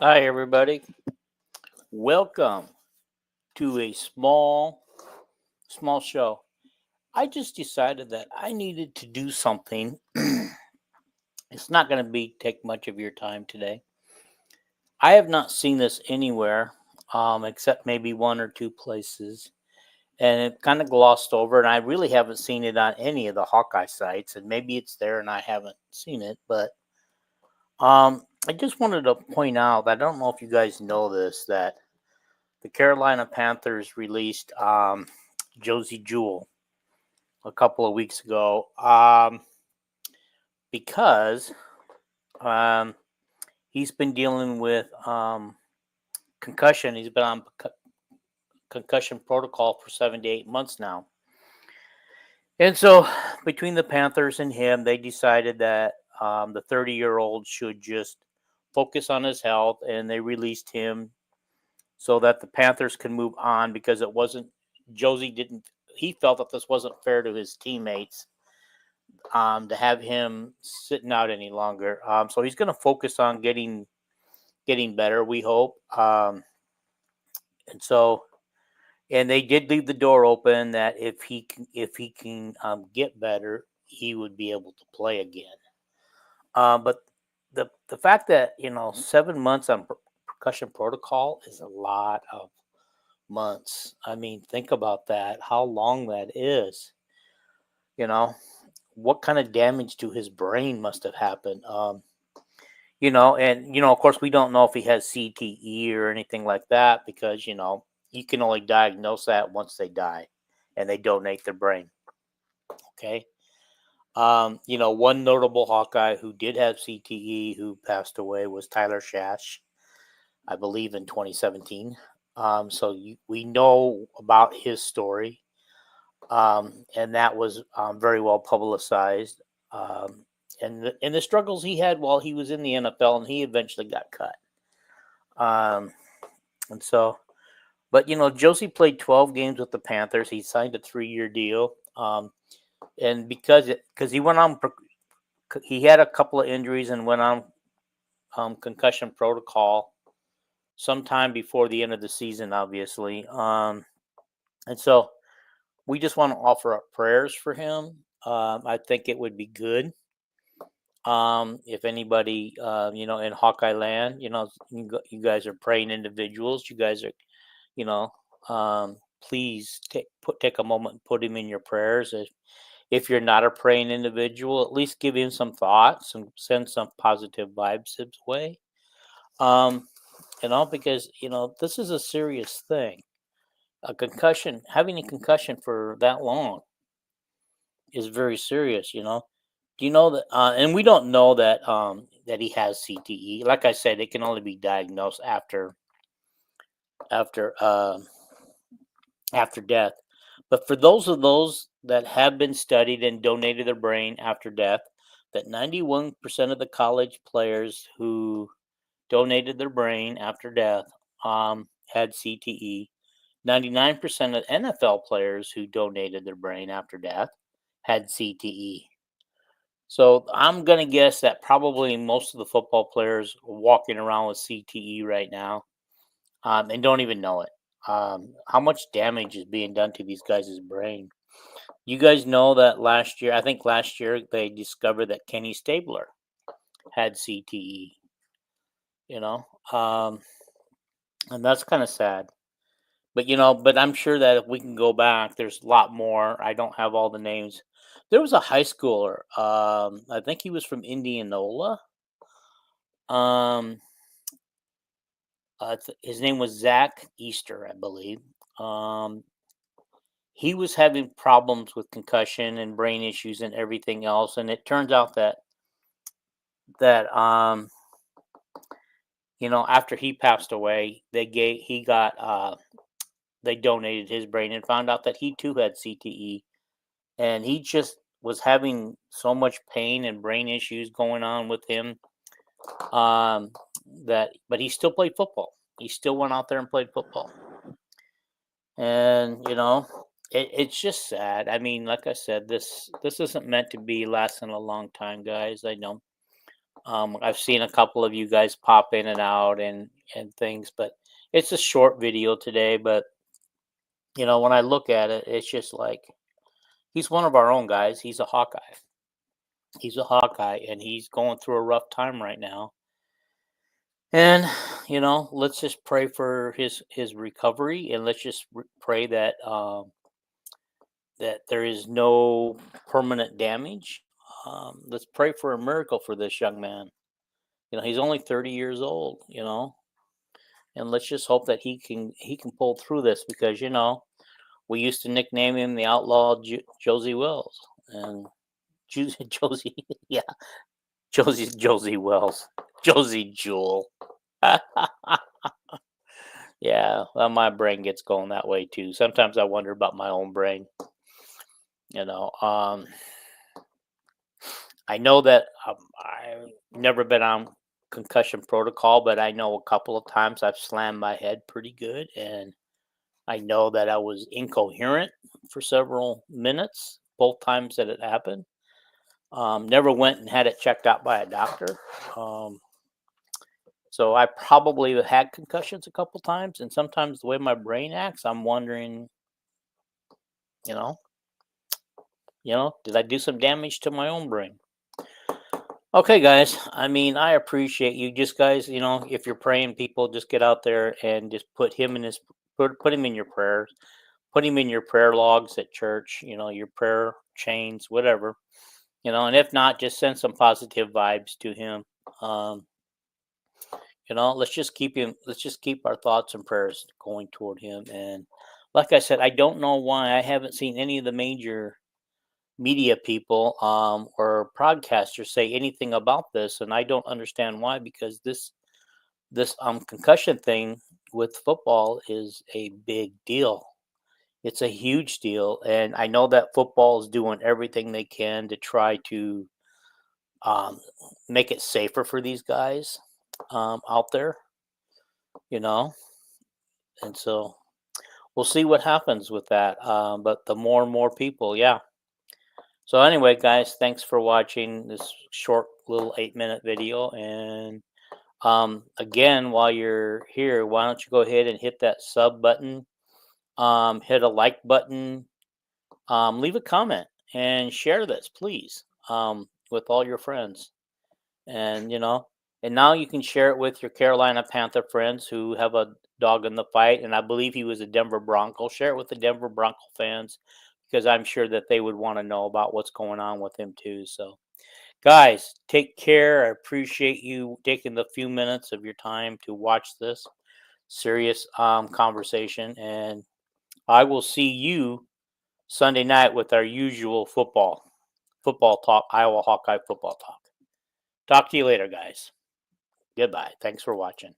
Hi, everybody. Welcome to a small show. I just decided that I needed to do something. It's not going to be take much of your time today. I have not seen this anywhere, except maybe one or two places, and it kind of glossed over. And I really haven't seen it on any of the Hawkeye sites, and maybe it's there and I haven't seen it. But I just wanted to point out. I don't know if you guys know this that the Carolina Panthers released Josey Jewel a couple of weeks ago because um, he's been dealing with concussion. He's been on concussion protocol for 7 to 8 months now. And so, between the Panthers and him, they decided that the 30-year-old should just focus on his health, and they released him so that the Panthers can move on because it wasn't Josey didn't he felt that this wasn't fair to his teammates to have him sitting out any longer. So he's going to focus on getting better. We hope. And so and they did leave the door open that if he can get better, he would be able to play again. But the fact that 7 months on percussion protocol is a lot of months. I mean, think about that. How long that is. You know, what kind of damage to his brain must have happened. Of course, we don't know if he has CTE or anything like that because you can only diagnose that once they die and they donate their brain. Okay. One notable Hawkeye who did have CTE who passed away was Tyler Shash, I believe in 2017. We know about his story, and that was very well publicized. And the struggles he had while he was in the NFL, and he eventually got cut. Um, and so, but Josey played 12 games with the Panthers. He signed a 3-year deal, and because he went on, he had a couple of injuries and went on concussion protocol sometime before the end of the season, obviously. And so we just want to offer up prayers for him. I think it would be good if anybody, in Hawkeye land, you guys are praying individuals. You guys are, please take a moment and put him in your prayers. If you're not a praying individual, at least give him some thoughts and send some positive vibes his way. Because this is a serious thing. Having a concussion for that long is very serious. Do you know that? And we don't know that he has CTE. Like I said, it can only be diagnosed after uh, after death. But for those that have been studied and donated their brain after death, that 91% of the college players who donated their brain after death had CTE. 99% of NFL players who donated their brain after death had CTE. So I'm going to guess that probably most of the football players are walking around with CTE right now and don't even know it. How much damage is being done to these guys' brain? You guys know that I think last year, they discovered that Kenny Stabler had CTE, and that's kind of sad. But I'm sure that if we can go back, there's a lot more. I don't have all the names. There was a high schooler. I think he was from Indianola. Um, his name was Zach Easter, I believe. He was having problems with concussion and brain issues and everything else, and it turns out that after he passed away, they donated his brain and found out that he too had CTE, and he just was having so much pain and brain issues going on with him but he still played football. He still went out there and played football. And it's just sad. I mean, like I said, this isn't meant to be lasting a long time, guys. I know. I've seen a couple of you guys pop in and out and things, but it's a short video today. But when I look at it, it's just like he's one of our own guys. He's a Hawkeye. He's a Hawkeye, and he's going through a rough time right now. And let's just pray for his recovery, and let's just pray that that there is no permanent damage. Let's pray for a miracle for this young man. He's only 30 years old. And let's just hope that he can pull through this, because we used to nickname him the Outlaw Josey Wells, and Josey, yeah, Josey Wells, Josey Jewel. Yeah, well, my brain gets going that way too. Sometimes I wonder about my own brain. I know that I've never been on concussion protocol, but I know a couple of times I've slammed my head pretty good, and I know that I was incoherent for several minutes, both times that it happened. Never went and had it checked out by a doctor. So I probably have had concussions a couple times, and sometimes the way my brain acts, I'm wondering, you know, did I do some damage to my own brain? Okay, guys. I mean, I appreciate you. Just guys, if you're praying, people, just get out there and just put him in put him in your prayers. Put him in your prayer logs at church. Your prayer chains, whatever. And if not, just send some positive vibes to him. Let's just keep him. Let's just keep our thoughts and prayers going toward him. And like I said, I don't know why I haven't seen any of the major media people or broadcasters say anything about this, and I don't understand why, because this concussion thing with football is a big deal. It's a huge deal, and I know that football is doing everything they can to try to um, make it safer for these guys out there, you know, and so we'll see what happens with that. But the more and more people, yeah. So anyway, guys, thanks for watching this short little 8-minute video. And again, while you're here, why don't you go ahead and hit that sub button, hit a like button, leave a comment, and share this, please, with all your friends. And and now you can share it with your Carolina Panther friends who have a dog in the fight. And I believe he was a Denver Bronco. Share it with the Denver Bronco fans, because I'm sure that they would want to know about what's going on with him too. So, guys, take care. I appreciate you taking the few minutes of your time to watch this serious conversation, and I will see you Sunday night with our usual football talk, Iowa Hawkeye football talk. Talk to you later, guys. Goodbye. Thanks for watching.